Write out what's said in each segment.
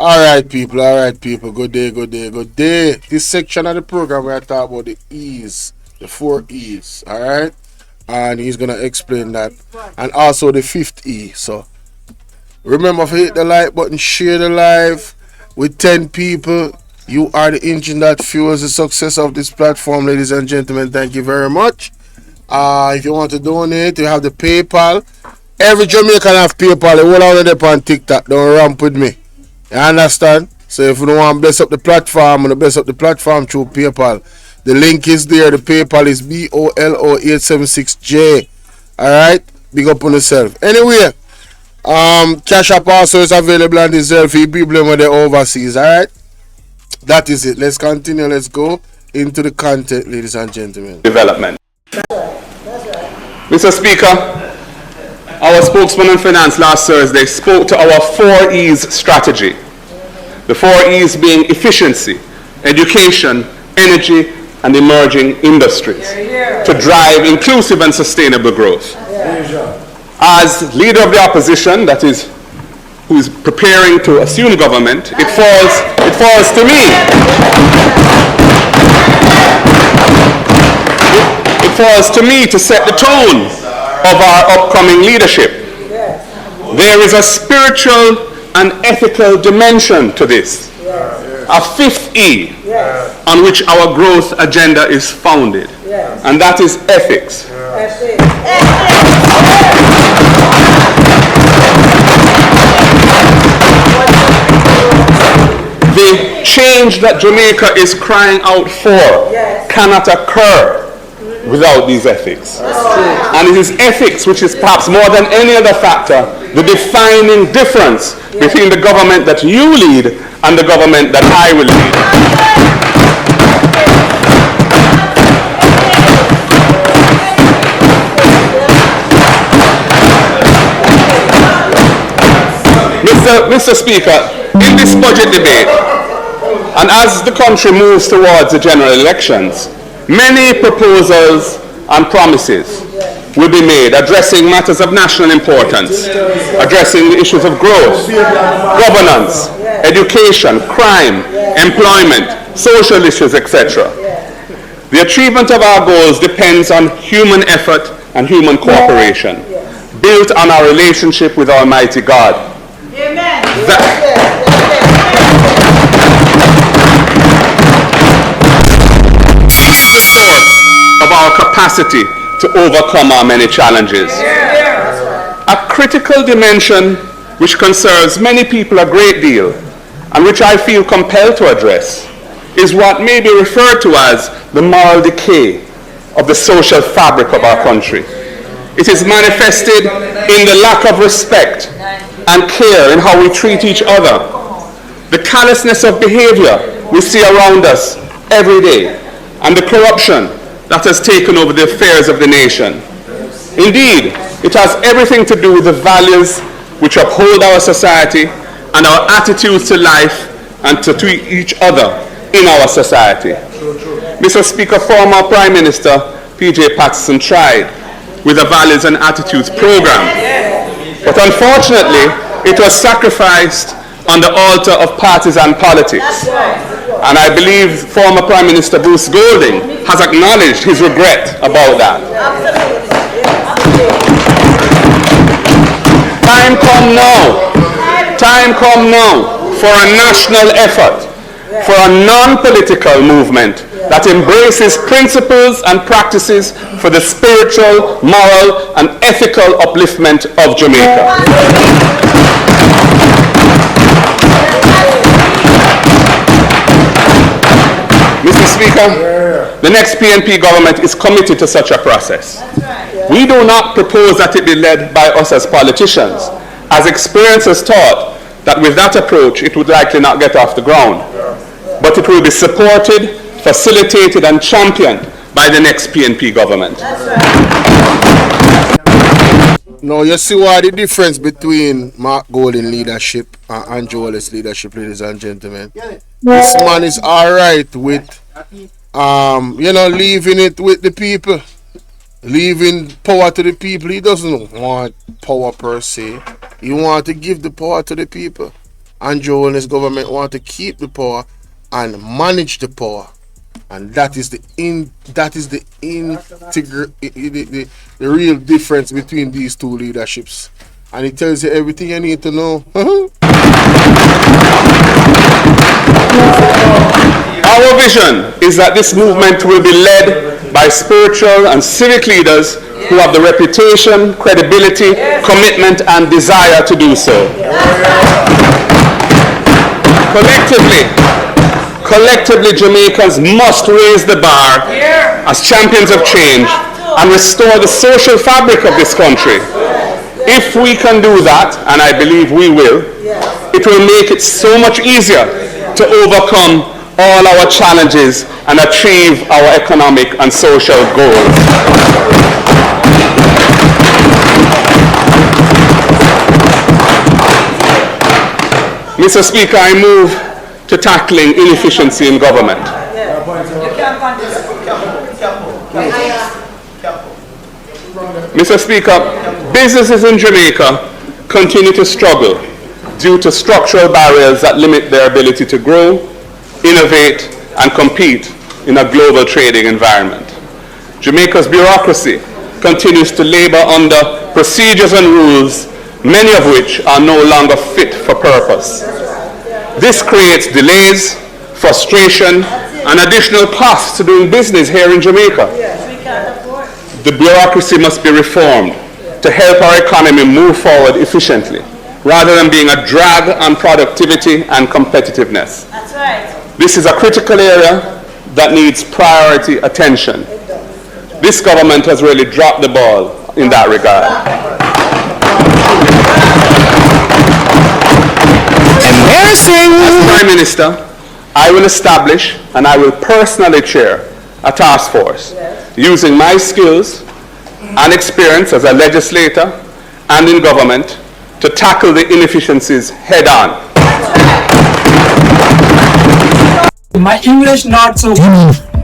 Alright people, good day. This section of the program we're talking about the E's, the 4 E's, alright? And he's gonna explain that. And also the 5th E. So remember to hit the like button, share the live with 10 people. You are the engine that fuels the success of this platform, ladies and gentlemen. Thank you very much. If you want to donate, you have the PayPal. Every Jamaican have PayPal. They all on there on TikTok. Don't ramp with me. You understand? So if you don't want to bless up the platform, I'm going to bless up the platform through PayPal. The link is there. The PayPal is BOLO 876J. Alright? Big up on yourself. Anyway, Cash App also is available on the Zelle for people when they're overseas. Alright? That is it. Let's continue. Let's go into the content, ladies and gentlemen. Development. That's right. Mr. Speaker, our spokesman on finance last Thursday spoke to our 4 E's strategy. The 4 E's being efficiency, education, energy, and emerging industries to drive inclusive and sustainable growth. As leader of the opposition, that is, who is preparing to assume government, it falls to me. It falls to me to set the tone of our upcoming leadership. There is a spiritual and ethical dimension to this. A 5th E on which our growth agenda is founded. And that is ethics. The change that Jamaica is crying out for cannot occur without these ethics. And it is ethics which is perhaps more than any other factor the defining difference between the government that you lead and the government that I will lead. Mr. Speaker, in this budget debate, and as the country moves towards the general elections, many proposals and promises will be made addressing matters of national importance, addressing the issues of growth, governance, education, crime, employment, social issues, etc. The achievement of our goals depends on human effort and human cooperation, built on our relationship with Almighty God. Amen. The source of our capacity to overcome our many challenges. A critical dimension which concerns many people a great deal and which I feel compelled to address is what may be referred to as the moral decay of the social fabric of our country. It is manifested in the lack of respect and care in how we treat each other, the callousness of behavior we see around us every day, and the corruption that has taken over the affairs of the nation. Indeed, it has everything to do with the values which uphold our society and our attitudes to life and to each other in our society. Mr. Speaker, former Prime Minister P.J. Patterson tried with a values and attitudes program, but unfortunately, it was sacrificed on the altar of partisan politics. And I believe former Prime Minister Bruce Golding has acknowledged his regret about that. Time come now for a national effort, for a non-political movement that embraces principles and practices for the spiritual, moral, and ethical upliftment of Jamaica. Mr. Speaker, the next PNP government is committed to such a process. We do not propose that it be led by us as politicians, as experience has taught that with that approach it would likely not get off the ground. But it will be supported, facilitated and championed by the next PNP government. Now you see what the difference between Mark Golding leadership and Andrew Holness leadership, ladies and gentlemen. This man is alright with leaving it with the people. Leaving power to the people. He doesn't want power per se. He wants to give the power to the people. Andrew Holness government want to keep the power and manage the power. And that is the real difference between these two leaderships. And it tells you everything you need to know. Our vision is that this movement will be led by spiritual and civic leaders who have the reputation, credibility, commitment, and desire to do so. Collectively, Jamaicans must raise the bar as champions of change and restore the social fabric of this country. If we can do that, and I believe we will, it will make it so much easier to overcome all our challenges and achieve our economic and social goals. Mr. Speaker, I move to tackling inefficiency in government. Mr. Speaker, businesses in Jamaica continue to struggle due to structural barriers that limit their ability to grow, innovate, and compete in a global trading environment. Jamaica's bureaucracy continues to labor under procedures and rules, many of which are no longer fit for purpose. This creates delays, frustration, and additional costs to doing business here in Jamaica. The bureaucracy must be reformed to help our economy move forward efficiently, rather than being a drag on productivity and competitiveness. That's right. This is a critical area that needs priority attention. This government has really dropped the ball in that regard. Embarrassing! As Prime Minister, I will establish and I will personally chair a task force using my skills and experience as a legislator and in government to tackle the inefficiencies head on. My English not so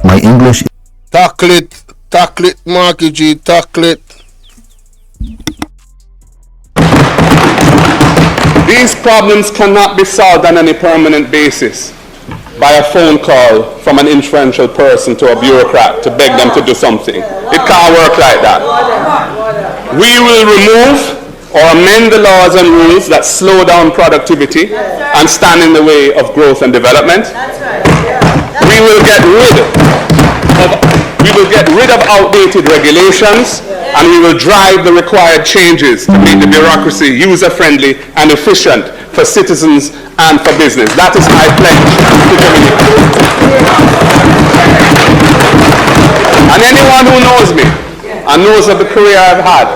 My English. Tackle it, Marky G, tackle it. These problems cannot be solved on any permanent basis by a phone call from an influential person to a bureaucrat to beg them to do something. It can't work like that. We will remove or amend the laws and rules that slow down productivity and stand in the way of growth and development. We will get rid of outdated regulations, and we will drive the required changes to make the bureaucracy user-friendly and efficient for citizens and for business. That is my pledge to Jamaica. And anyone who knows me and knows of the career I've had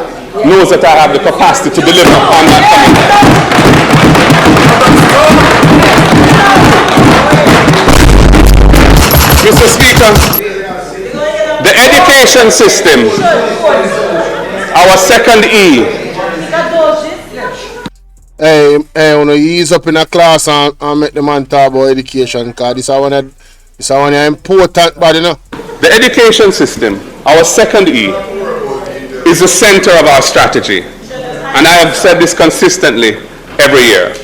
knows that I have the capacity to deliver on that commitment. Mr. Speaker, the education system, our second E. Hey, when you ease up in a class and make the man talk about education, because this is one important, but you know. The education system, our second E, is the center of our strategy. And I have said this consistently every year.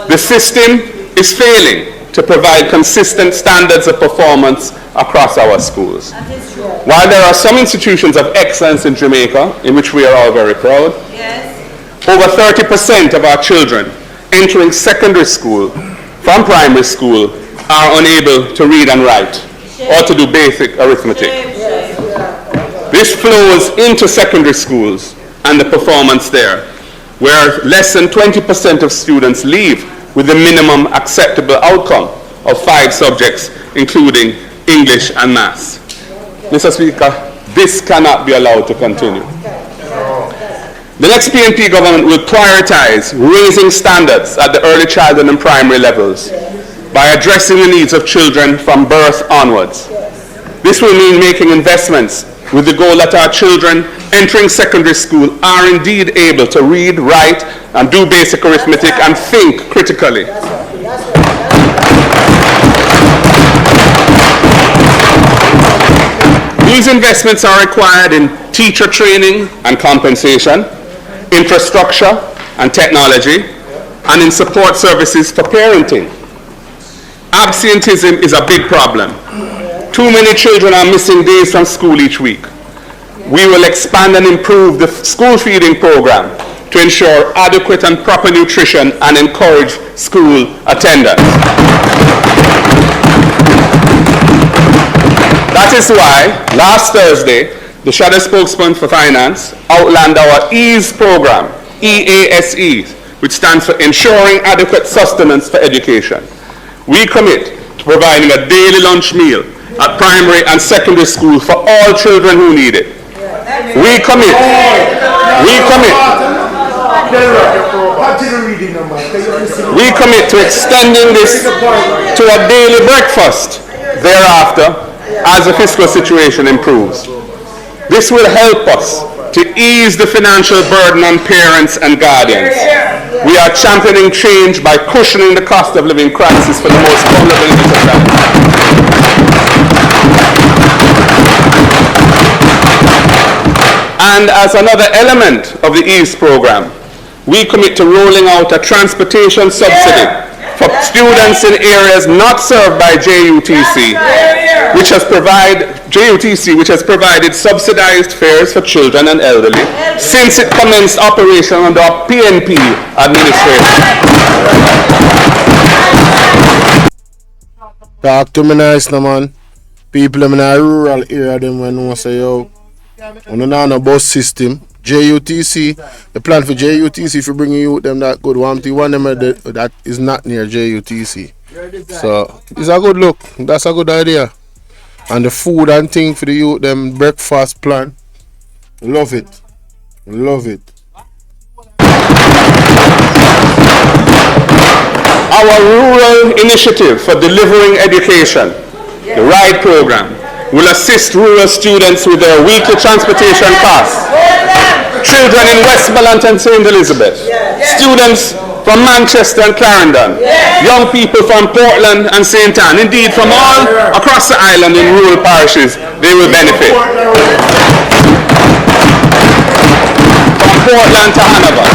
The system is failing to provide consistent standards of performance across our schools. While there are some institutions of excellence in Jamaica, in which we are all very proud, over 30% of our children entering secondary school from primary school are unable to read and write or to do basic arithmetic. This flows into secondary schools and the performance there, where less than 20% of students leave with the minimum acceptable outcome of 5 subjects, including English and Maths. Mr. Speaker, this cannot be allowed to continue. The next PNP government will prioritize raising standards at the early childhood and primary levels by addressing the needs of children from birth onwards. This will mean making investments with the goal that our children entering secondary school are indeed able to read, write, and do basic arithmetic and think critically. These investments are required in teacher training and compensation, infrastructure and technology, and in support services for parenting. Absenteeism is a big problem. Too many children are missing days from school each week. We will expand and improve the school feeding program to ensure adequate and proper nutrition and encourage school attendance. That is why last Thursday, the Shadow Spokesman for Finance outlined our E.A.S.E program, E.A.S.E, which stands for Ensuring Adequate Sustenance for Education. We commit to providing a daily lunch meal at primary and secondary school for all children who need it. We commit to extending this to a daily breakfast thereafter as the fiscal situation improves. This will help us to ease the financial burden on parents and guardians. We are championing change by cushioning the cost of living crisis for the most vulnerable in the society. And as another element of the E.A.S.E program, we commit to rolling out a transportation subsidy for students in areas not served by JUTC, which has provided subsidized fares for children and elderly since it commenced operation under our PNP administration. Talk to me nice, no man. People in a rural area, them when we say, yo, we don't know no bus system. JUTC, the plan for JUTC, if you bring you them that good one them that is not near JUTC. So it's a good look. That's a good idea. And the food and thing for the youth, them breakfast plan. Love it. Love it. Our rural initiative for delivering education, the RIDE program, will assist rural students with their weekly transportation costs. Children in Westmoreland and St. Elizabeth, students from Manchester and Clarendon, young people from Portland and St. Ann, indeed from all across the island in rural parishes, they will benefit. From Portland to Hanover.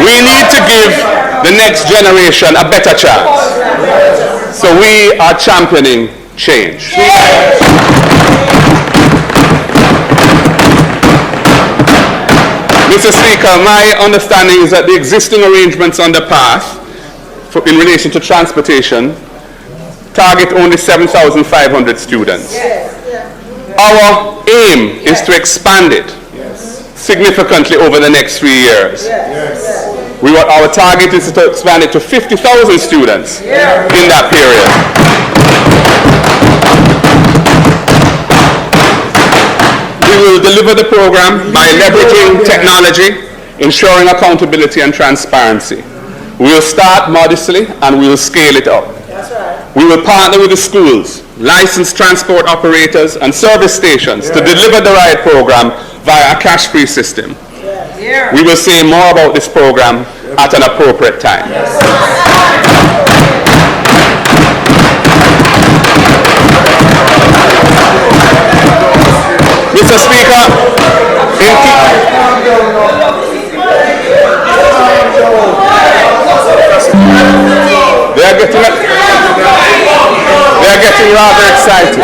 We need to give the next generation a better chance. So we are championing change. Mr. Speaker, my understanding is that the existing arrangements on the path in relation to transportation target only 7,500 students. Our aim is to expand it significantly over the next 3 years. Our target is to expand it to 50,000 students in that period. We will deliver the program by leveraging technology, ensuring accountability and transparency. We will start modestly and we will scale it up. We will partner with the schools, licensed transport operators and service stations to deliver the RIDE program via a cash-free system. We will say more about this program at an appropriate time. Mr. Speaker, they are getting rather excited.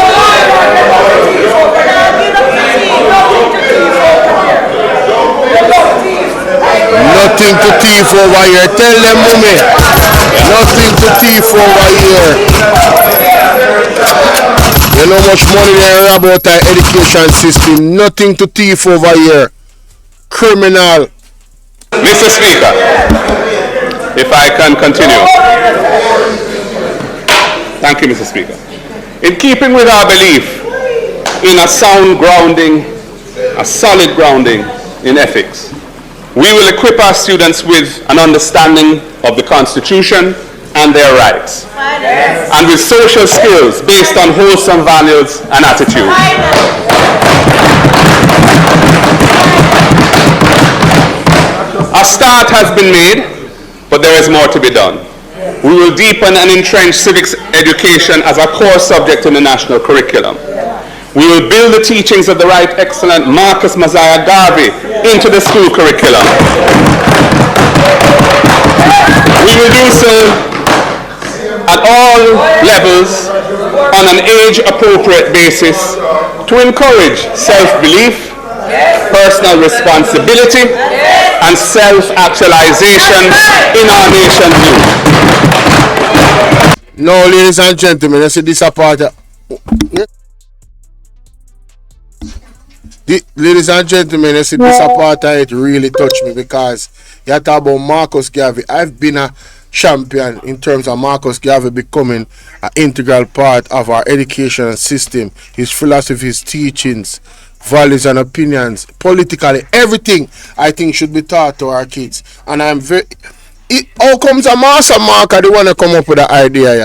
Nothing to thief over here. Tell them, mommy. Nothing to thief over here. You know how much money they are about our education system. Nothing to thief over here. Criminal. Mr. Speaker, if I can continue. Thank you, Mr. Speaker. In keeping with our belief in a sound grounding, a solid grounding in ethics, we will equip our students with an understanding of the Constitution and their rights, and with social skills based on wholesome values and attitudes. A start has been made, but there is more to be done. We will deepen and entrench civics education as a core subject in the national curriculum. We will build the teachings of the Right Excellent Marcus Messiah Garvey into the school curriculum. We will do so at all levels on an age-appropriate basis to encourage self-belief, personal responsibility, and self-actualization in our nation's youth. Now, ladies and gentlemen, you see this part. Ladies and gentlemen, you see this part, it really touched me because you talk about Marcus Garvey. I've been a champion in terms of Marcus Garvey becoming an integral part of our education system. His philosophy, his teachings, values and opinions, politically, everything I think should be taught to our kids. And I'm very... how comes a master marker they want to come up with the idea,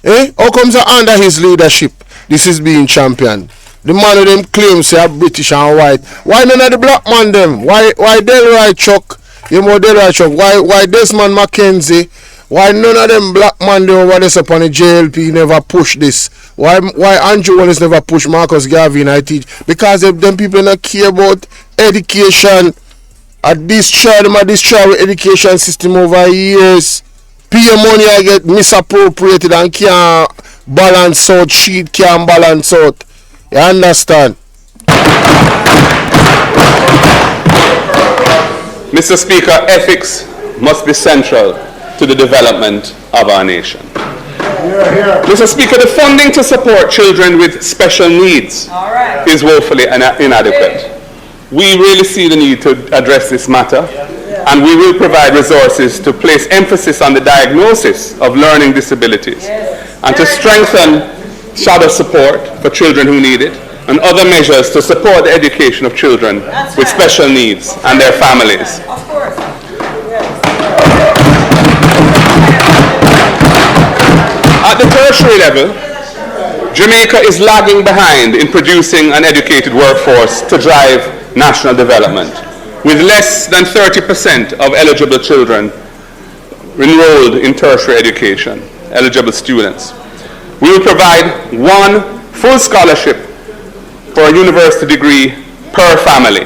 yeah? How comes under his leadership this is being championed? The man of them claims they are British and white. Why none of the black man them? Why Delroy Chuck? You know Delroy Chuck? Why Desmond Mackenzie? Why none of them black man them over this upon the JLP never push this? Why Andrew Holness never push Marcus Garvey and I teach? Because them people don't care about education. I destroy with education system over years. Pay money I get misappropriated and can't balance out, sheet can't balance out. You understand? Mr. Speaker, ethics must be central to the development of our nation. Mr. Speaker, the funding to support children with special needs is woefully inadequate. We really see the need to address this matter, and we will provide resources to place emphasis on the diagnosis of learning disabilities and to strengthen shadow support for children who need it and other measures to support the education of children with special needs and their families. At the tertiary level, Jamaica is lagging behind in producing an educated workforce to drive national development, with less than 30% of eligible children enrolled in tertiary education, eligible students. We will provide one full scholarship for a university degree per family.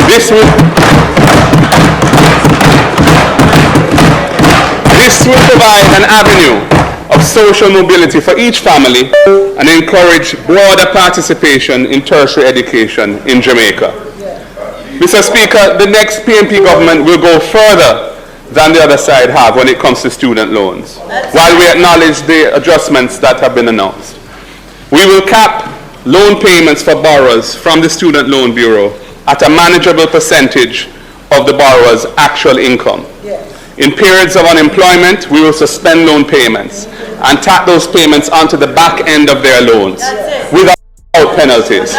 This will provide an avenue of social mobility for each family and encourage broader participation in tertiary education in Jamaica. Mr. Speaker, the next PNP government will go further than the other side have when it comes to student loans, while we acknowledge the adjustments that have been announced. We will cap loan payments for borrowers from the Student Loan Bureau at a manageable percentage of the borrower's actual income. In periods of unemployment, we will suspend loan payments and tack those payments onto the back end of their loans without penalties.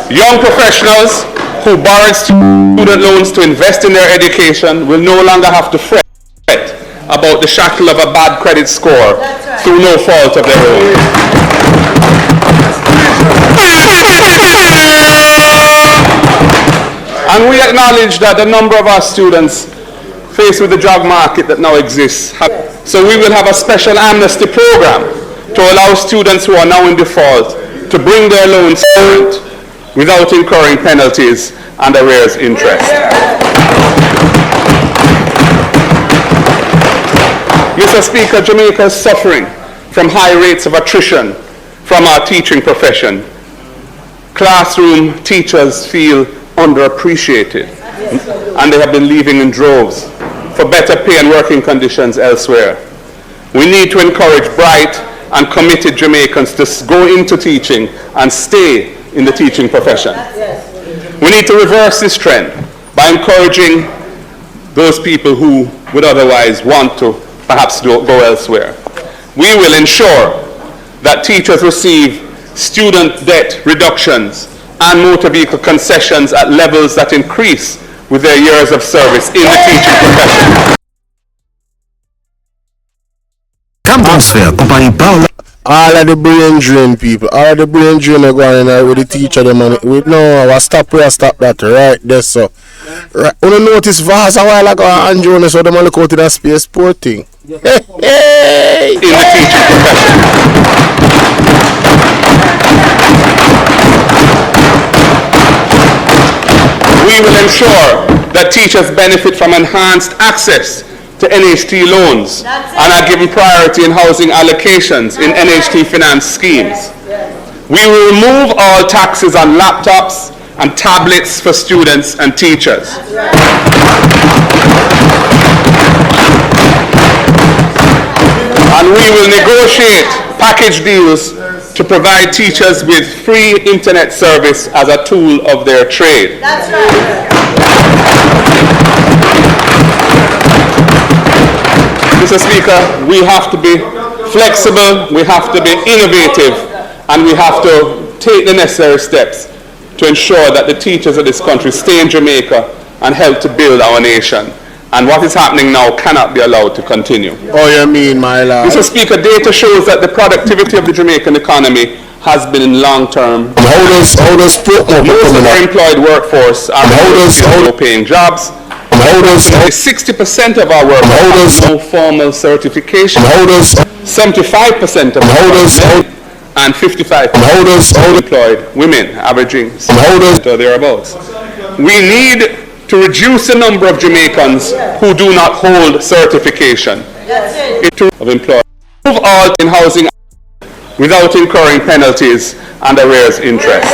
Young professionals who borrowed student loans to invest in their education will no longer have to fret about the shackle of a bad credit score through no fault of their own. And we acknowledge that a number of our students faced with the job market that now exists. So we will have a special amnesty program to allow students who are now in default to bring their loans current without incurring penalties and arrears interest. Mr. Speaker, Jamaica is suffering from high rates of attrition from our teaching profession. Classroom teachers feel underappreciated and they have been leaving in droves for better pay and working conditions elsewhere. We need to encourage bright and committed Jamaicans to go into teaching and stay in the teaching profession. We need to reverse this trend by encouraging those people who would otherwise want to perhaps go elsewhere. We will ensure that teachers receive student debt reductions and motor vehicle concessions at levels that increase with their years of service in the teaching profession. Transfer company Bolo. All of the brain drain people, all of the brain drain are going on with the teacher them and with no I stop that right there so. Right. You notice Vaz a while ago and Jonas so them look out to that space sport thing. Hey. In the teaching profession. We will ensure that teachers benefit from enhanced access to NHT loans and are given priority in housing allocations in NHT finance schemes. We will remove all taxes on laptops and tablets for students and teachers. And we will negotiate package deals to provide teachers with free internet service as a tool of their trade. That's right. Mr. Speaker, we have to be flexible, we have to be innovative, and we have to take the necessary steps to ensure that the teachers of this country stay in Jamaica and help to build our nation. And what is happening now cannot be allowed to continue. Oh, you mean, my lord? Mr. Speaker, data shows that the productivity of the Jamaican economy has been in long-term. How does Most of our employed workforce are low-paying jobs. 60% of our workforce have no formal certification. 75% of and 55% employed women, averaging or thereabouts. We need to reduce the number of Jamaicans who do not hold certification of employed. Move all in housing without incurring penalties and arrears interest.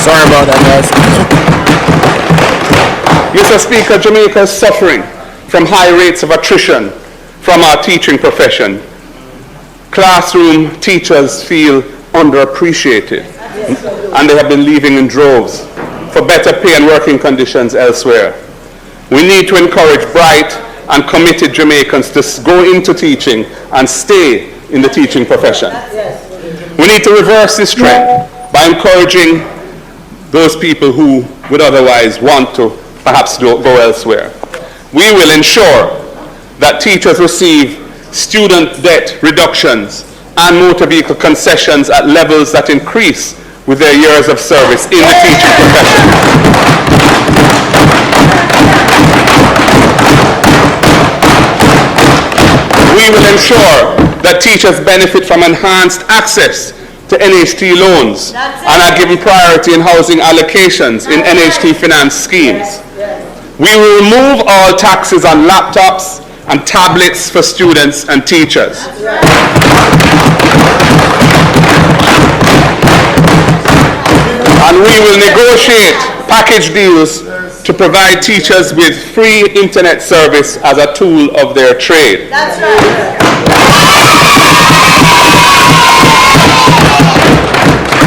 Sorry about that, guys. Mr. Speaker, Jamaica is suffering from high rates of attrition from our teaching profession. Classroom teachers feel underappreciated and they have been leaving in droves for better pay and working conditions elsewhere. We need to encourage bright and committed Jamaicans to go into teaching and stay in the teaching profession. We need to reverse this trend by encouraging those people who would otherwise want to perhaps go elsewhere. We will ensure that teachers receive student debt reductions and motor vehicle concessions at levels that increase with their years of service in the teaching profession. We will ensure that teachers benefit from enhanced access to NHT loans and are given priority in housing allocations in NHT finance schemes. We will remove all taxes on laptops and tablets for students and teachers. And we will negotiate package deals to provide teachers with free internet service as a tool of their trade. That's right.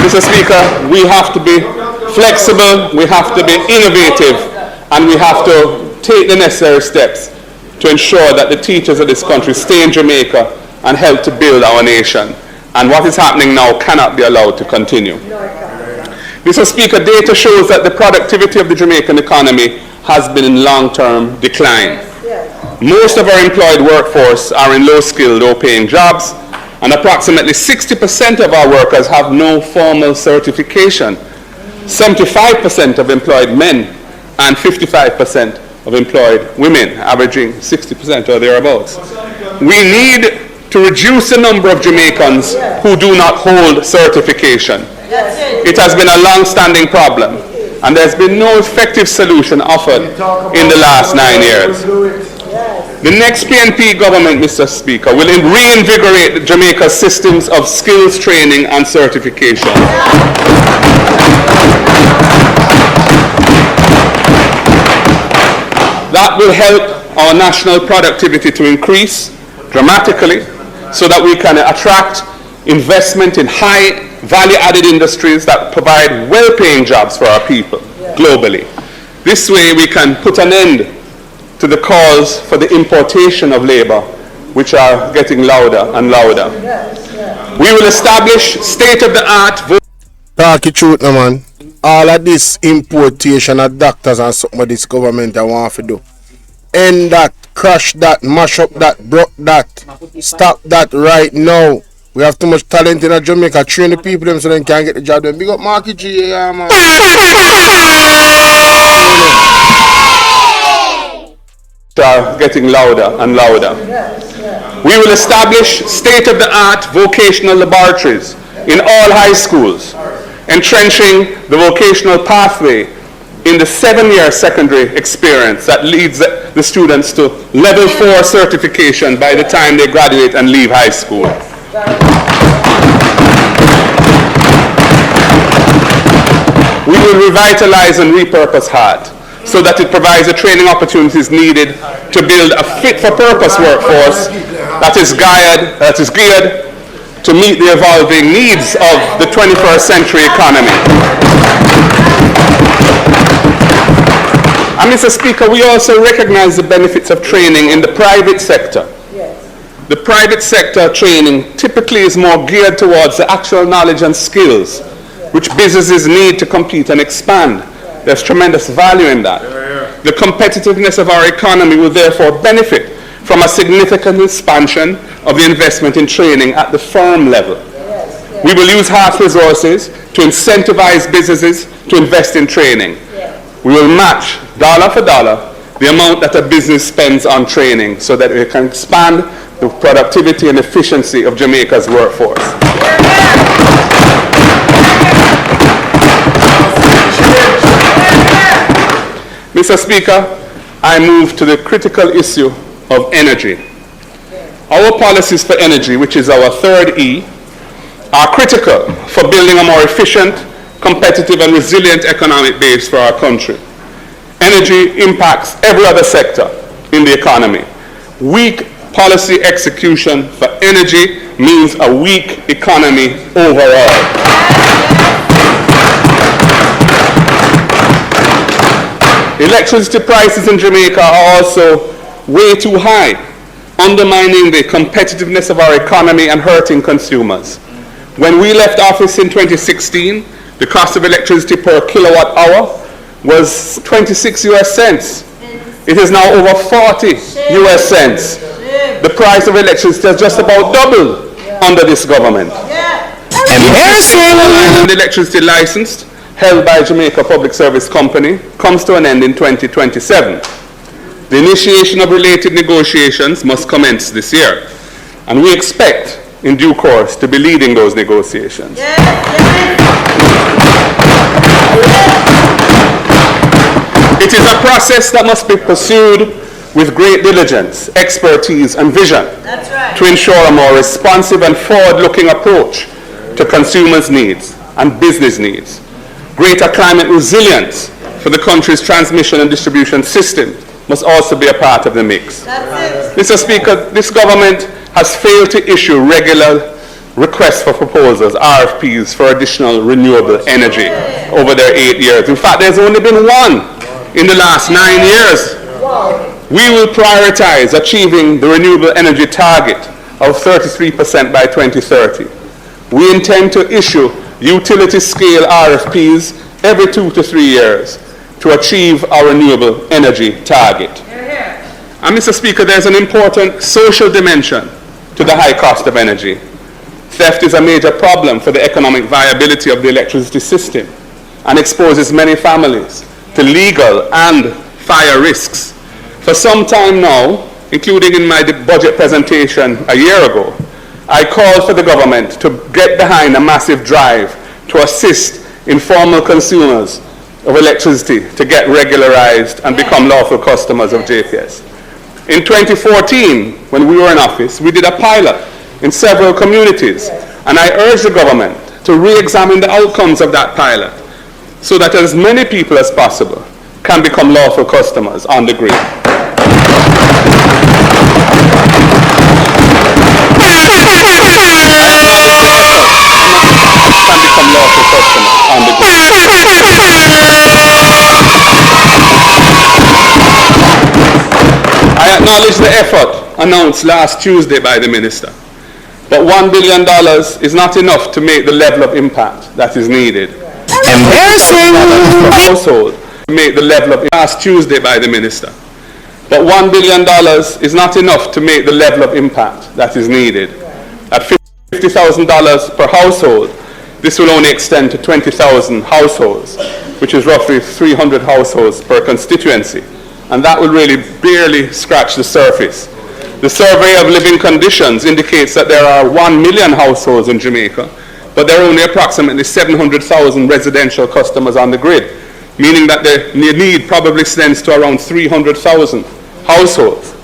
Mr. Speaker, we have to be flexible, we have to be innovative, and we have to take the necessary steps to ensure that the teachers of this country stay in Jamaica and help to build our nation. And what is happening now cannot be allowed to continue. Mr. Speaker, data shows that the productivity of the Jamaican economy has been in long-term decline. Most of our employed workforce are in low-skilled, low-paying jobs, and approximately 60% of our workers have no formal certification. 75% of employed men and 55% of employed women, averaging 60% or thereabouts. We need to reduce the number of Jamaicans who do not hold certification. It has been a long-standing problem, and there's been no effective solution offered in the last 9 years. The next PNP government, Mr. Speaker, will reinvigorate Jamaica's systems of skills training and certification. That will help our national productivity to increase dramatically so that we can attract investment in high value-added industries that provide well-paying jobs for our people globally. This way we can put an end to the calls for the importation of labor, which are getting louder and louder. We will establish state-of-the-art... Talk it truth, no, man. All of this importation of doctors and something this government I want to do. End that, crush that, mash up that, broke that, stop that right now. We have too much talent in Jamaica. Train the people them so they can get the job done. Big up Marky G, yeah, man. Are getting louder and louder. We will establish state-of-the-art vocational laboratories in all high schools, entrenching the vocational pathway in the 7-year secondary experience that leads the students to level 4 certification by the time they graduate and leave high school. We will revitalize and repurpose HART so that it provides the training opportunities needed to build a fit-for-purpose workforce that is geared to meet the evolving needs of the 21st century economy. And Mr. Speaker, we also recognize the benefits of training in the private sector. The private sector training typically is more geared towards the actual knowledge and skills which businesses need to compete and expand. There's tremendous value in that. The competitiveness of our economy will therefore benefit from a significant expansion of the investment in training at the firm level. We will use HART resources to incentivize businesses to invest in training. We will match dollar for dollar the amount that a business spends on training so that we can expand the productivity and efficiency of Jamaica's workforce. Mr. Speaker, I move to the critical issue of energy. Our policies for energy, which is our third E, are critical for building a more efficient, competitive and resilient economic base for our country. Energy impacts every other sector in the economy. Weak policy execution for energy means a weak economy overall. Electricity prices in Jamaica are also way too high, undermining the competitiveness of our economy and hurting consumers. When we left office in 2016, the cost of electricity per kilowatt hour was 26 US cents. It is now over 40 US cents. The price of electricity has just about doubled under this government. And the electricity license held by Jamaica Public Service Company comes to an end in 2027. The initiation of related negotiations must commence this year, and we expect in due course to be leading those negotiations. It is a process that must be pursued with great diligence, expertise and vision to ensure a more responsive and forward-looking approach to consumers' needs and business needs. Greater climate resilience for the country's transmission and distribution system must also be a part of the mix. Mr. Speaker, this government has failed to issue regular requests for proposals, RFPs, for additional renewable energy over their 8 years. In fact, there's only been one in the last 9 years. We will prioritize achieving the renewable energy target of 33% by 2030. We intend to issue utility-scale RFPs every 2 to 3 years to achieve our renewable energy target. And Mr. Speaker, there's an important social dimension to the high cost of energy. Theft is a major problem for the economic viability of the electricity system and exposes many families to legal and fire risks. For some time now, including in my budget presentation a year ago, I called for the government to get behind a massive drive to assist informal consumers of electricity to get regularized and become lawful customers of JPS. In 2014, when we were in office, we did a pilot in several communities, and I urged the government to re-examine the outcomes of that pilot so that as many people as possible can become lawful customers on the grid. I acknowledge the effort announced last Tuesday by the Minister, but $1 billion is not enough to make the level of impact that is needed. Embarrassing! Per household to make the level of last Tuesday by the Minister, but $1 billion is not enough to make the level of impact that is needed. At $50,000 per household, this will only extend to 20,000 households, which is roughly 300 households per constituency. And that will really barely scratch the surface. The survey of living conditions indicates that there are 1 million households in Jamaica, but there are only approximately 700,000 residential customers on the grid, meaning that the need probably extends to around 300,000 households.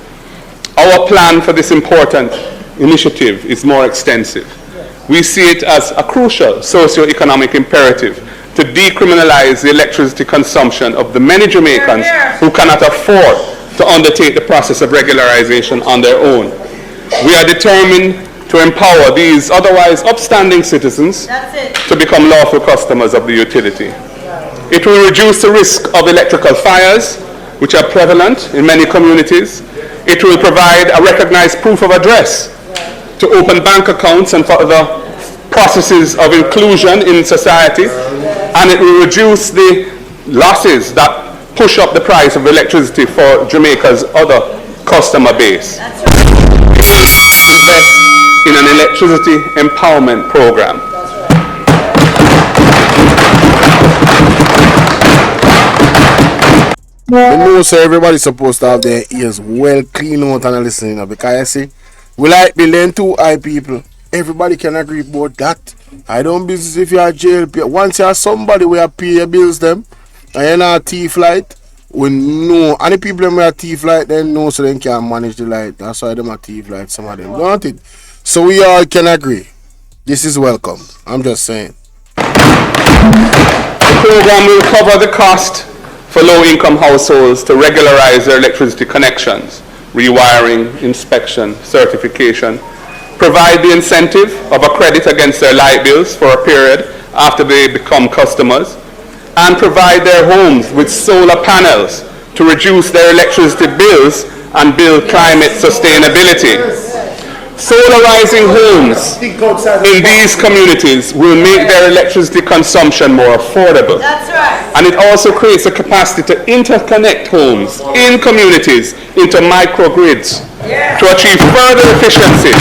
Our plan for this important initiative is more extensive. We see it as a crucial socio-economic imperative to decriminalize the electricity consumption of the many Jamaicans who cannot afford to undertake the process of regularization on their own. We are determined to empower these otherwise upstanding citizens to become lawful customers of the utility. It will reduce the risk of electrical fires, which are prevalent in many communities. It will provide a recognized proof of address to open bank accounts and for other processes of inclusion in society, and it will reduce the losses that push up the price of electricity for Jamaica's other customer base. Invest in an electricity empowerment program. You know, so everybody's supposed to have their ears well clean out and listening, because you see, we like building too high people. Everybody can agree about that. I don't business if you are jail. Once you are somebody where you pay your bills them, and you're not a thief light, we know. And the people who are thief light, they know so they can manage the light. That's why them are thief light, some of them. Don't it? So we all can agree. This is welcome. I'm just saying. The program will cover the cost for low-income households to regularize their electricity connections, rewiring, inspection, certification, provide the incentive of a credit against their light bills for a period after they become customers, and provide their homes with solar panels to reduce their electricity bills and build climate sustainability. Solarizing homes in these communities will make their electricity consumption more affordable. That's right. And it also creates a capacity to interconnect homes in communities into microgrids to achieve further efficiency.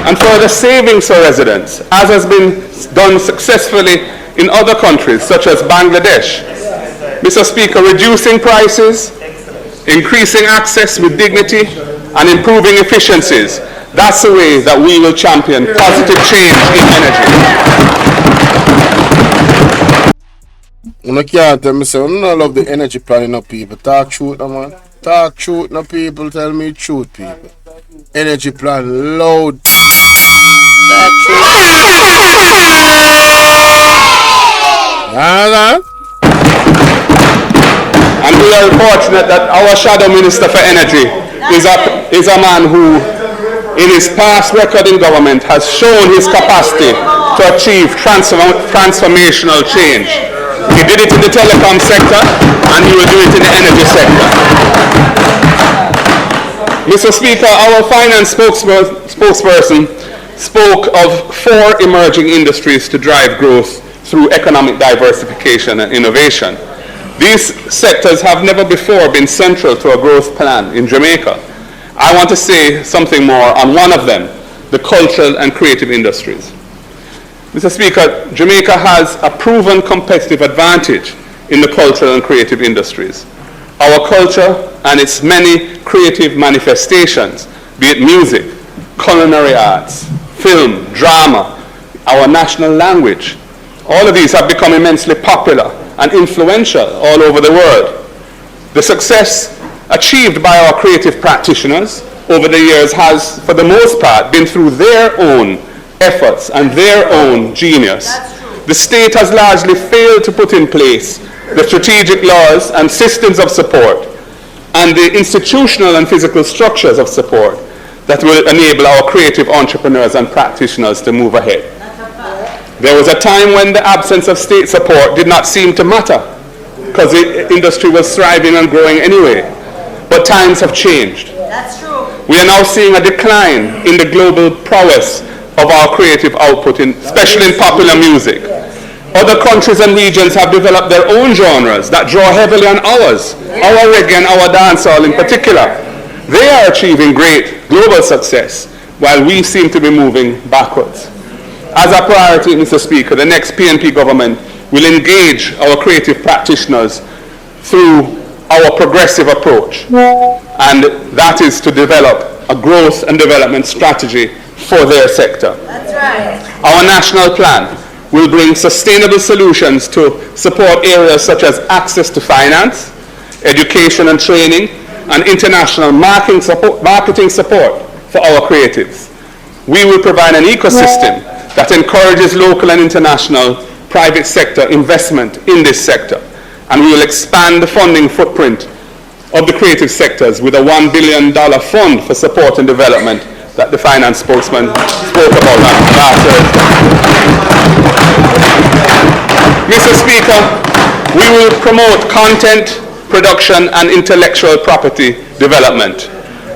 And further savings for residents, as has been done successfully in other countries such as Bangladesh. Mr. Speaker, reducing prices, increasing access with dignity, and improving efficiencies, that's the way that we will champion positive change in energy. You can't tell me, say, I don't love the energy planning of people. Talk truth, man. Talk truth, no people. Tell me truth, people. Energy plan loud. Talk truth. And we are fortunate that our Shadow Minister for Energy is a man who, in his past record in government, has shown his capacity to achieve transformational change. He did it in the telecom sector, and he will do it in the energy sector. Mr. Speaker, our finance spokesperson spoke of 4 emerging industries to drive growth through economic diversification and innovation. These sectors have never before been central to a growth plan in Jamaica. I want to say something more on one of them, the cultural and creative industries. Mr. Speaker, Jamaica has a proven competitive advantage in the cultural and creative industries. Our culture and its many creative manifestations, be it music, culinary arts, film, drama, our national language, all of these have become immensely popular and influential all over the world. The success achieved by our creative practitioners over the years has, for the most part, been through their own efforts and their own genius. The state has largely failed to put in place the strategic laws and systems of support and the institutional and physical structures of support that will enable our creative entrepreneurs and practitioners to move ahead. There was a time when the absence of state support did not seem to matter because the industry was thriving and growing anyway. But times have changed. That's true. We are now seeing a decline in the global prowess of our creative output, especially in popular music. Other countries and regions have developed their own genres that draw heavily on ours, our reggae and our dancehall in particular. They are achieving great global success while we seem to be moving backwards. As a priority, Mr. Speaker, the next PNP government will engage our creative practitioners through our progressive approach, and that is to develop a growth and development strategy for their sector. That's right. Our national plan will bring sustainable solutions to support areas such as access to finance, education and training, and international marketing support for our creatives. We will provide an ecosystem that encourages local and international private sector investment in this sector, and we will expand the funding footprint of the creative sectors with a $1 billion fund for support and development that the finance spokesman spoke about last Thursday. Mr. Speaker, we will promote content, production and intellectual property development.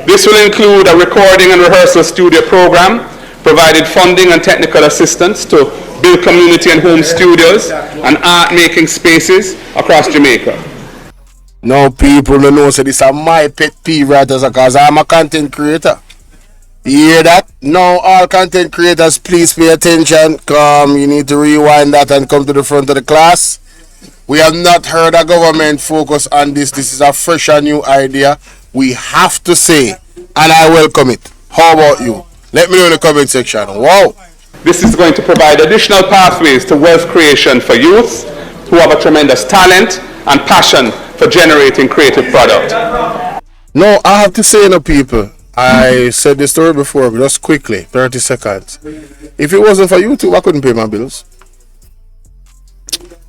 This will include a recording and rehearsal studio program, provided funding and technical assistance to build community and home studios and art-making spaces across Jamaica. Now people don't know, so this is my pet peeve right as because I'm a content creator. You hear that? Now all content creators, please pay attention. You need to rewind that and come to the front of the class. We have not heard a government focus on this. This is a fresh and new idea. We have to say, and I welcome it. How about you? Let me know in the comment section. Wow. This is going to provide additional pathways to wealth creation for youth who have a tremendous talent and passion for generating creative product. No, I have to say, people, I said the story before, just quickly, 30 seconds. If it wasn't for YouTube, I couldn't pay my bills.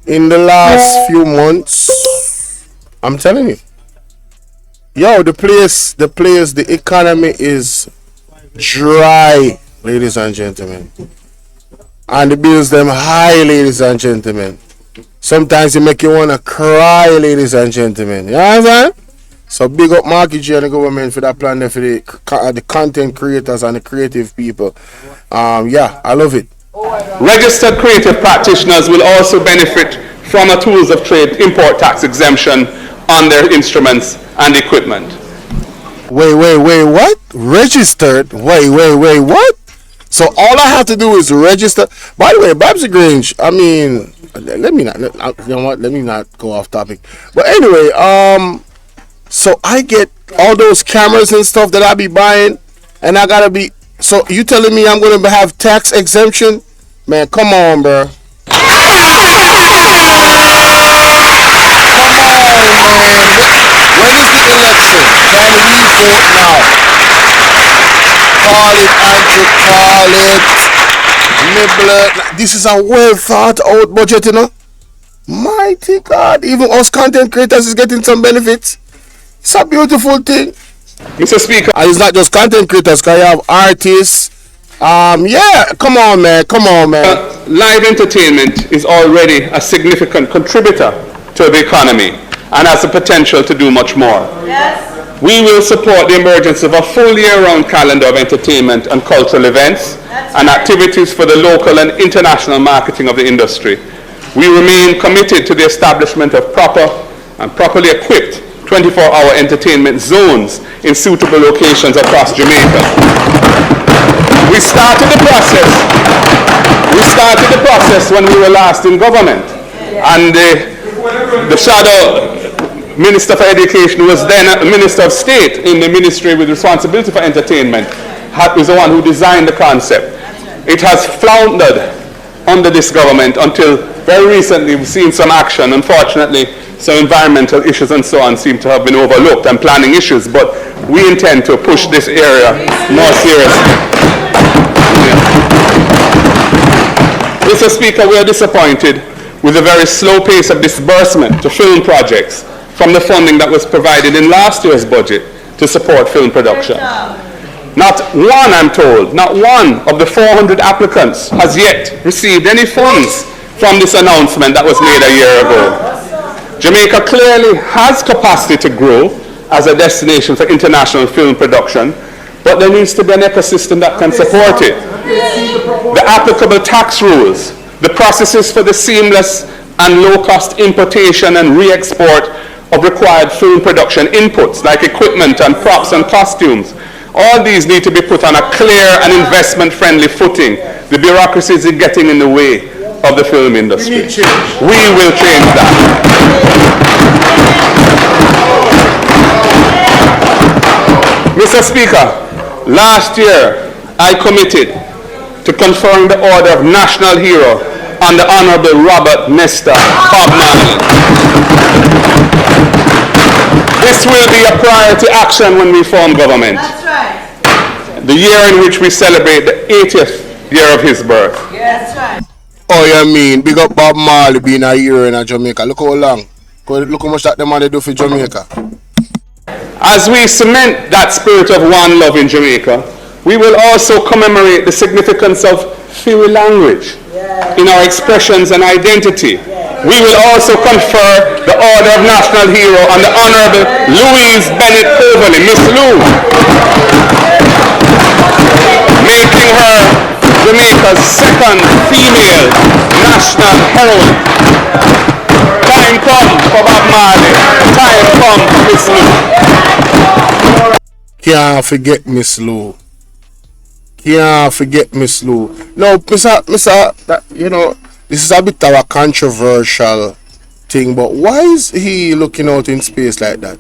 In the last few months, I'm telling you, the economy is dry, ladies and gentlemen. And the bills them high, ladies and gentlemen. Sometimes it make you want to cry, ladies and gentlemen. You understand? So big up Marky G and the government for that plan there for the content creators and the creative people. Yeah, I love it. Registered creative practitioners will also benefit from a tools of trade import tax exemption on their instruments and equipment. Wait, what? Registered? Wait, what? So all I have to do is register. By the way, Bvrclips, I mean, let me not go off topic. But anyway, so I get all those cameras and stuff that I be buying, and I gotta be. So you telling me I'm gonna have tax exemption? Man, come on, bro. Come on, man. When is the election? Can we vote now? Call it, Andrew, call it. Nibbler. This is a well thought out budget, you know. Mighty God, even us content creators is getting some benefits. It's a beautiful thing. Mr. Speaker, And it's not just content creators, because you have artists. Yeah, come on, man. live entertainment is already a significant contributor to the economy and has the potential to do much more. Yes. We will support the emergence of a full year-round calendar of entertainment and cultural events and activities for the local and international marketing of the industry. We remain committed to the establishment of proper and properly equipped 24-hour entertainment zones in suitable locations across Jamaica. We started the process when we were last in government, and the shadow Minister for Education, who was then a Minister of State in the ministry with responsibility for entertainment, was the one who designed the concept. It has floundered under this government until very recently we've seen some action. Unfortunately, some environmental issues and so on seem to have been overlooked, and planning issues, but we intend to push this area more seriously. Mr. Speaker, we are disappointed with the very slow pace of disbursement to film projects from the funding that was provided in last year's budget to support film production. Not one, I'm told, not one of the 400 applicants has yet received any funds from this announcement that was made a year ago. Jamaica clearly has capacity to grow as a destination for international film production, but there needs to be an ecosystem that can support it. The applicable tax rules, the processes for the seamless and low-cost importation and re-export of required film production inputs like equipment and props and costumes, all these need to be put on a clear and investment-friendly footing. The bureaucracy is getting in the way of the film industry. We will change that. Mr. Speaker, last year I committed to conferring the Order of National Hero on the Honorable Robert Nesta Bob Marley. This will be a priority action when we form government. That's right. The year in which we celebrate the 80th year of his birth. That's right. Oh, you mean? Big up Bob Marley being a hero in Jamaica. Look how long. Look how much that the man they do for Jamaica. As we cement that spirit of one love in Jamaica, we will also commemorate the significance of Fiwi language in our expressions and identity. We will also confer the Order of National Hero on the Honorable Louise Bennett Coverley, Miss Lou, making her Jamaica's second female national heroine. Time come for Bob Marley. Time come for Miss Lou. Can't forget Miss Lou. Can't forget Miss Lou. No, Mr. That, you know, this is a bit of a controversial thing, but why is he looking out in space like that?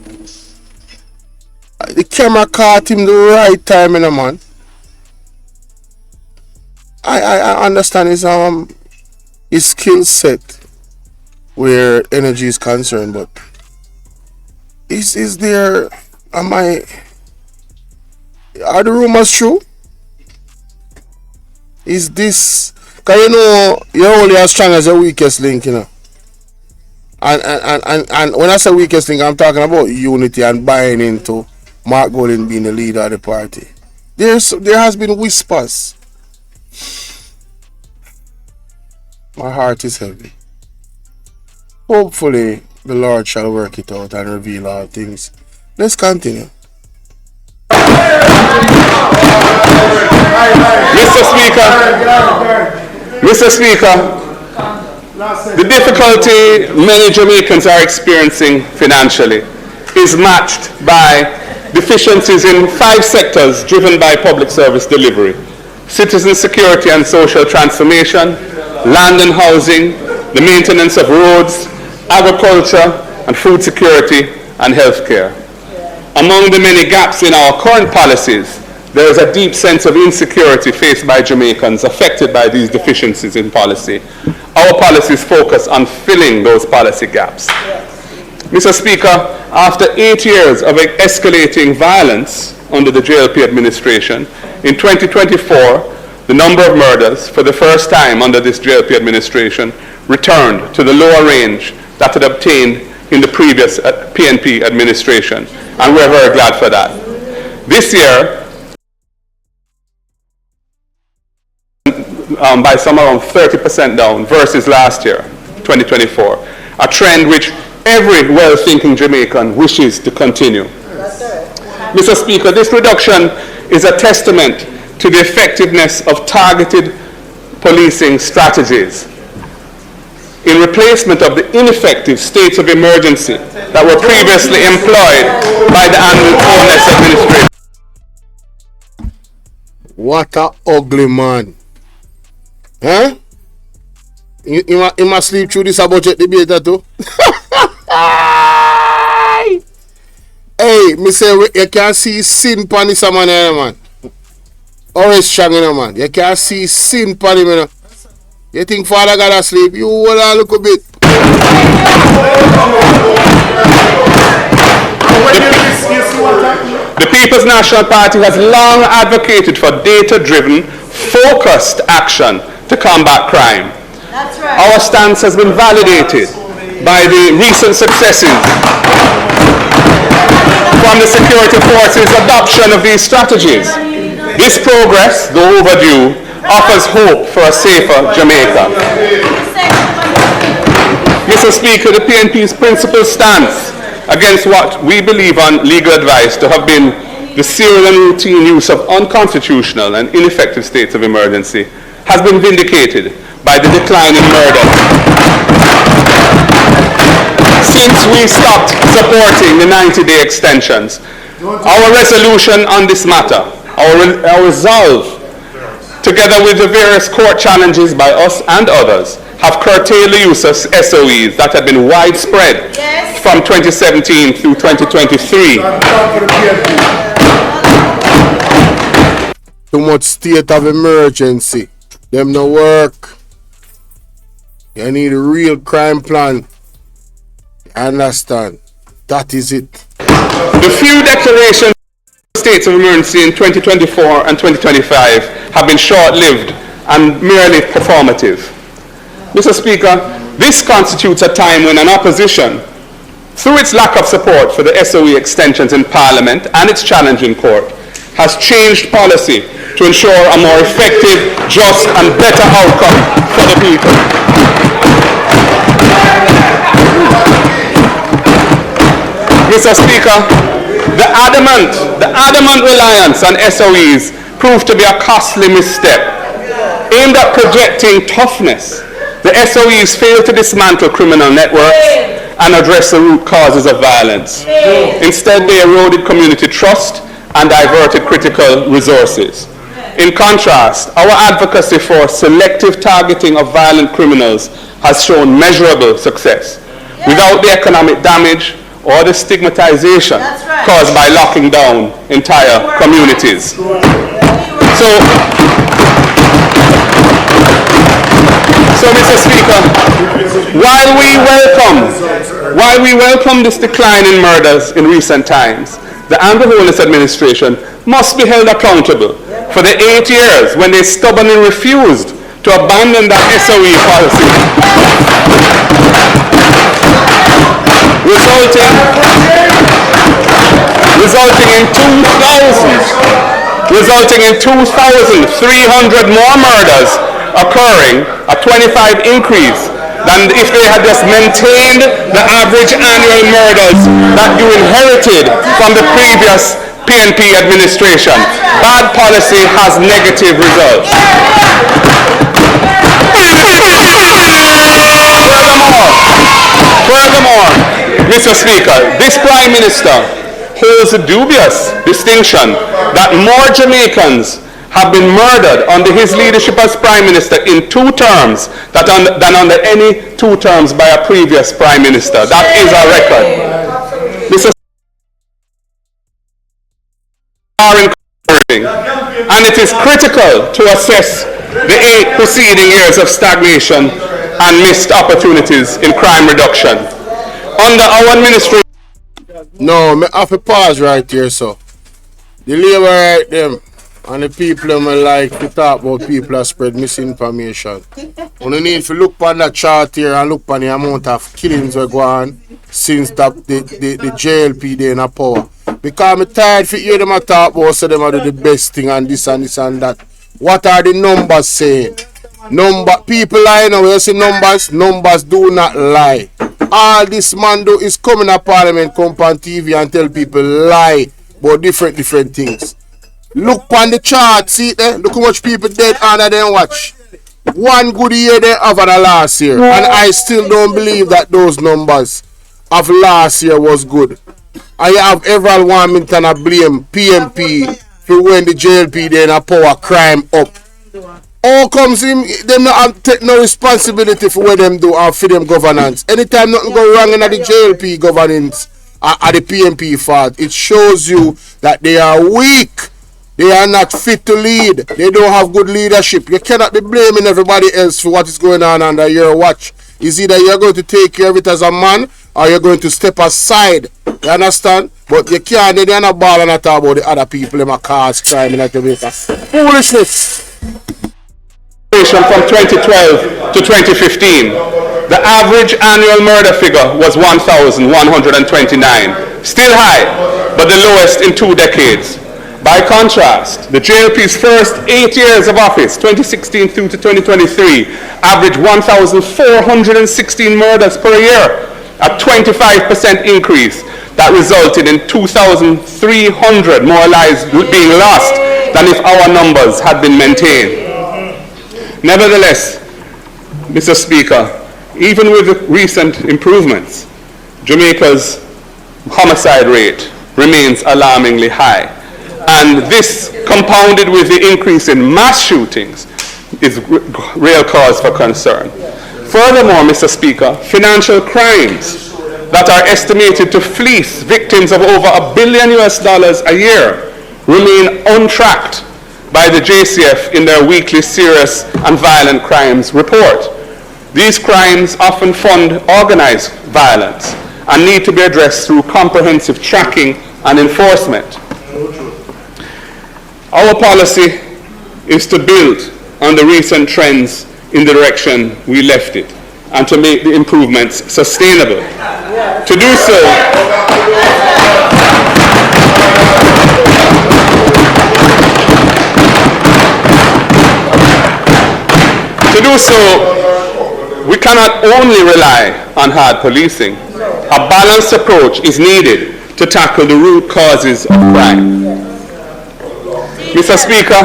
The camera caught him the right time, man. I understand his skill set where energy is concerned, but is there? Are the rumors true? Is this? Cause you know you're only as strong as your weakest link, you know. And when I say weakest link, I'm talking about unity and buying into Mark Golden being the leader of the party. There has been whispers. My heart is heavy. Hopefully the Lord shall work it out and reveal all things. Let's continue. Mr. Speaker, the difficulty many Jamaicans are experiencing financially is matched by deficiencies in 5 sectors driven by public service delivery: citizen security and social transformation, land and housing, the maintenance of roads, agriculture and food security, and healthcare. Among the many gaps in our current policies, there is a deep sense of insecurity faced by Jamaicans affected by these deficiencies in policy. Our policies focus on filling those policy gaps. Mr. Speaker, after 8 years of escalating violence under the JLP administration, in 2024, the number of murders, for the first time under this JLP administration, returned to the lower range that had obtained in the previous PNP administration, and we're very glad for that. This year, by somewhere around 30% down versus last year, 2024, a trend which every well-thinking Jamaican wishes to continue. Mr. Speaker, this reduction is a testament to the effectiveness of targeted policing strategies in replacement of the ineffective states of emergency that were previously employed by the Holness administration. What a ugly man. Huh? You must sleep through this budget debate too. Hey, me say you can see sin pan this man here, man. Always strong, man. You can see sin pan him, man. You think Father God asleep? You will look a bit. The People's National Party has long advocated for data-driven, focused action to combat crime. That's right. Our stance has been validated by the recent successes from the security forces' adoption of these strategies. This progress, though overdue, offers hope for a safer Jamaica. Mr. Speaker, the PNP's principal stance against what we believe on legal advice to have been the serial and routine use of unconstitutional and ineffective states of emergency has been vindicated by the decline in murder. Since we stopped supporting the 90-day extensions, our resolution on this matter, our resolve, together with the various court challenges by us and others, have curtailed the use of SOEs that have been widespread from 2017 through 2023. Too much state of emergency. Them no work. You need a real crime plan. Understand? That is it. The few declarations of states of emergency in 2024 and 2025 have been short-lived and merely performative. Mr. Speaker, this constitutes a time when an opposition, through its lack of support for the SOE extensions in Parliament and its challenge in court, has changed policy to ensure a more effective, just and better outcome for the people. Mr. Speaker, the adamant reliance on SOEs proved to be a costly misstep. Aimed at projecting toughness, the SOEs failed to dismantle criminal networks and address the root causes of violence. Instead, they eroded community trust and diverted critical resources. In contrast, our advocacy for selective targeting of violent criminals has shown measurable success, without the economic damage or the stigmatization caused by locking down entire communities. So, Mr. Speaker, while we welcome this decline in murders in recent times, the Holness administration must be held accountable for the 8 years when they stubbornly refused to abandon that SOE policy, resulting in 2,300 more murders occurring, a 25 increase than if they had just maintained the average annual murders that you inherited from the previous PNP administration. Bad policy has negative results. Furthermore, Mr. Speaker, this Prime Minister holds the dubious distinction that more Jamaicans have been murdered under his leadership as Prime Minister in 2 terms than under any 2 terms by a previous Prime Minister. That is a record. Mr. Are encouraging, and it is critical to assess the 8 preceding years of stagnation and missed opportunities in crime reduction. Under our administration... No, I have to pause right here, so. The labor right them. And the people them like to talk about people that spread misinformation. You need to look on that chart here and look on the amount of killings that go on since the JLP they in a power. Because I'm tired to hear them talk about so them are do the best thing and this and this and that. What are the numbers saying? People lie now. You see numbers do not lie. All this man do is come in a parliament, come on TV and tell people lie about different things. Look on the chart, see there? Look how much people dead under them watch. 1 good year they have the last year. And I still don't believe that those numbers of last year was good. I have everyone Minton to blame PMP for when the JLP they in a power crime up. How comes them not take no responsibility for what them do or for them governance? Anytime nothing go wrong in the JLP governance or the PMP fault, it shows you that they are weak. They are not fit to lead. They don't have good leadership. You cannot be blaming everybody else for what is going on under your watch. It's either you're going to take care of it as a man or you're going to step aside. You understand? But you can't, they're not balling at all about the other people in my cause crime in Jamaica. Foolishness. From 2012 to 2015, the average annual murder figure was 1,129. Still high, but the lowest in 2 decades. By contrast, the JLP's first 8 years of office, 2016 through to 2023, averaged 1,416 murders per year, a 25% increase that resulted in 2,300 more lives being lost than if our numbers had been maintained. Nevertheless, Mr. Speaker, even with the recent improvements, Jamaica's homicide rate remains alarmingly high. And this, compounded with the increase in mass shootings, is real cause for concern. Furthermore, Mr. Speaker, financial crimes that are estimated to fleece victims of over $1 billion a year remain untracked by the JCF in their weekly serious and violent crimes report. These crimes often fund organized violence and need to be addressed through comprehensive tracking and enforcement. Our policy is to build on the recent trends in the direction we left it and to make the improvements sustainable. To do so, we cannot only rely on hard policing. A balanced approach is needed to tackle the root causes of crime. Mr. Speaker,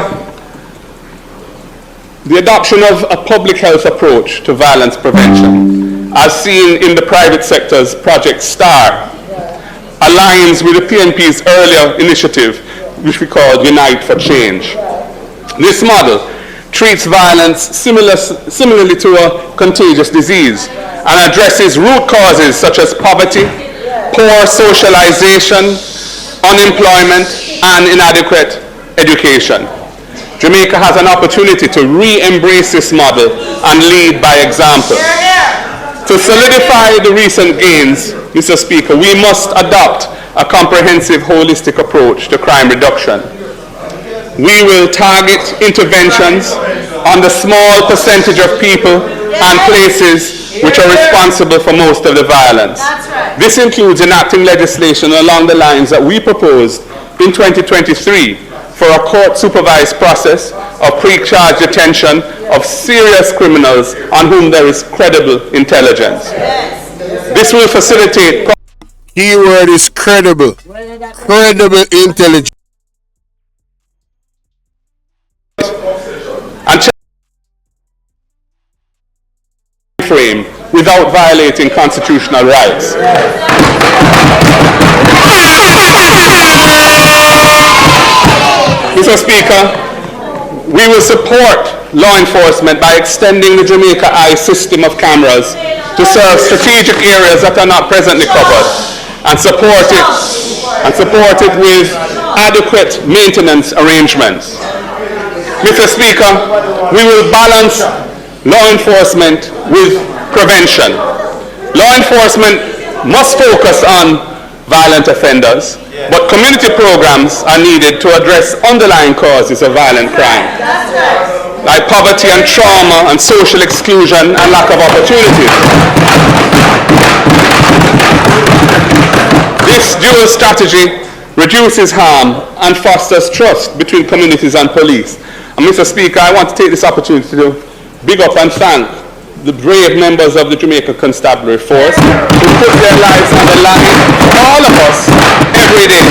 the adoption of a public health approach to violence prevention, as seen in the private sector's Project STAR, aligns with the PNP's earlier initiative, which we called Unite for Change. This model treats violence similarly to a contagious disease and addresses root causes such as poverty, poor socialization, unemployment, and inadequate education. Jamaica has an opportunity to re-embrace this model and lead by example. To solidify the recent gains, Mr. Speaker, we must adopt a comprehensive, holistic approach to crime reduction. We will target interventions on the small percentage of people and places which are responsible for most of the violence. This includes enacting legislation along the lines that we proposed in 2023 for a court-supervised process of pre-charge detention of serious criminals on whom there is credible intelligence. This will facilitate... Keyword is credible. Credible intelligence. And frame without violating constitutional rights. Mr. Speaker, we will support law enforcement by extending the Jamaica E.A.S.E system of cameras to serve strategic areas that are not presently covered and support it with adequate maintenance arrangements. Mr. Speaker, we will balance law enforcement with prevention. Law enforcement must focus on violent offenders, but community programs are needed to address underlying causes of violent crime, like poverty and trauma and social exclusion and lack of opportunities. This dual strategy reduces harm and fosters trust between communities and police. And Mr. Speaker, I want to take this opportunity to big up and thank the brave members of the Jamaica Constabulary Force who put their lives on the line for all of us every day.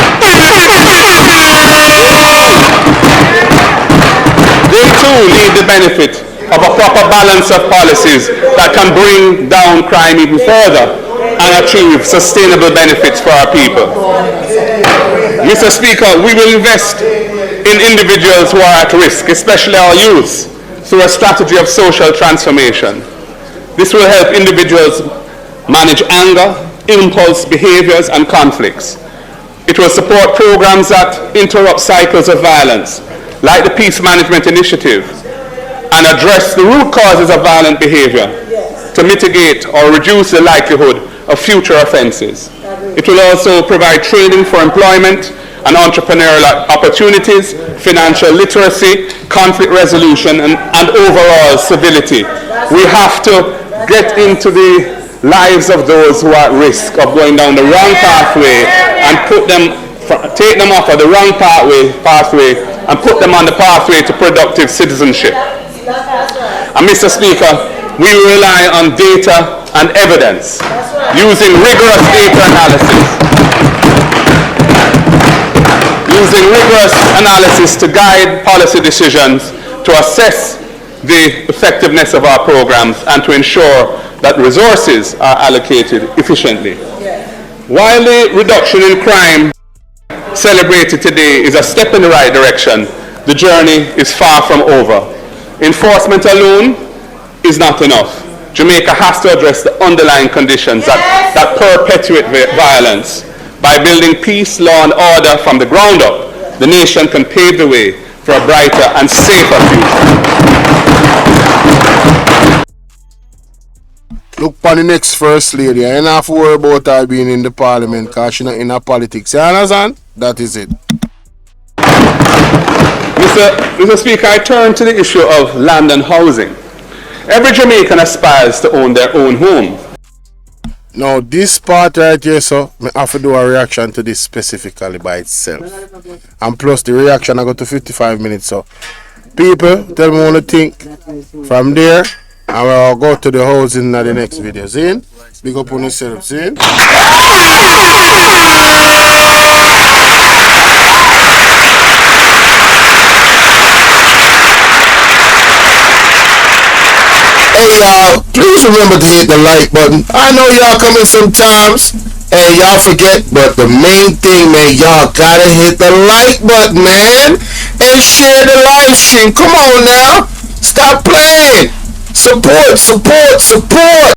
They too need the benefit of a proper balance of policies that can bring down crime even further and achieve sustainable benefits for our people. Mr. Speaker, we will invest in individuals who are at risk, especially our youth, through a strategy of social transformation. This will help individuals manage anger, impulse behaviors, and conflicts. It will support programs that interrupt cycles of violence, like the Peace Management Initiative, and address the root causes of violent behavior to mitigate or reduce the likelihood of future offenses. It will also provide training for employment and entrepreneurial opportunities, financial literacy, conflict resolution, and overall civility. We have to get into the lives of those who are at risk of going down the wrong pathway and take them off of the wrong pathway and put them on the pathway to productive citizenship. And Mr. Speaker, we rely on data and evidence, using rigorous data analysis to guide policy decisions, to assess the effectiveness of our programs, and to ensure that resources are allocated efficiently. While the reduction in crime celebrated today is a step in the right direction, the journey is far from over. Enforcement alone is not enough. Jamaica has to address the underlying conditions that perpetuate violence. By building peace, law, and order from the ground up, the nation can pave the way for a brighter and safer future. Look for the next first lady. I don't have to worry about her being in the parliament because she's not in her politics. You understand? That is it. Mr. Speaker, I turn to the issue of land and housing. Every Jamaican aspires to own their own home. Now, this part right here, so I have to do a reaction to this specifically by itself. And plus, the reaction I got to 55 minutes. So, people, tell me what you think from there. And we'll go to the housing in the next video. See? Big up on yourself. See? Hey y'all, please remember to hit the like button. I know y'all come in sometimes and y'all forget, but the main thing, man, y'all gotta hit the like button, man, and share the live stream. Come on now, stop playing. Support, support, support.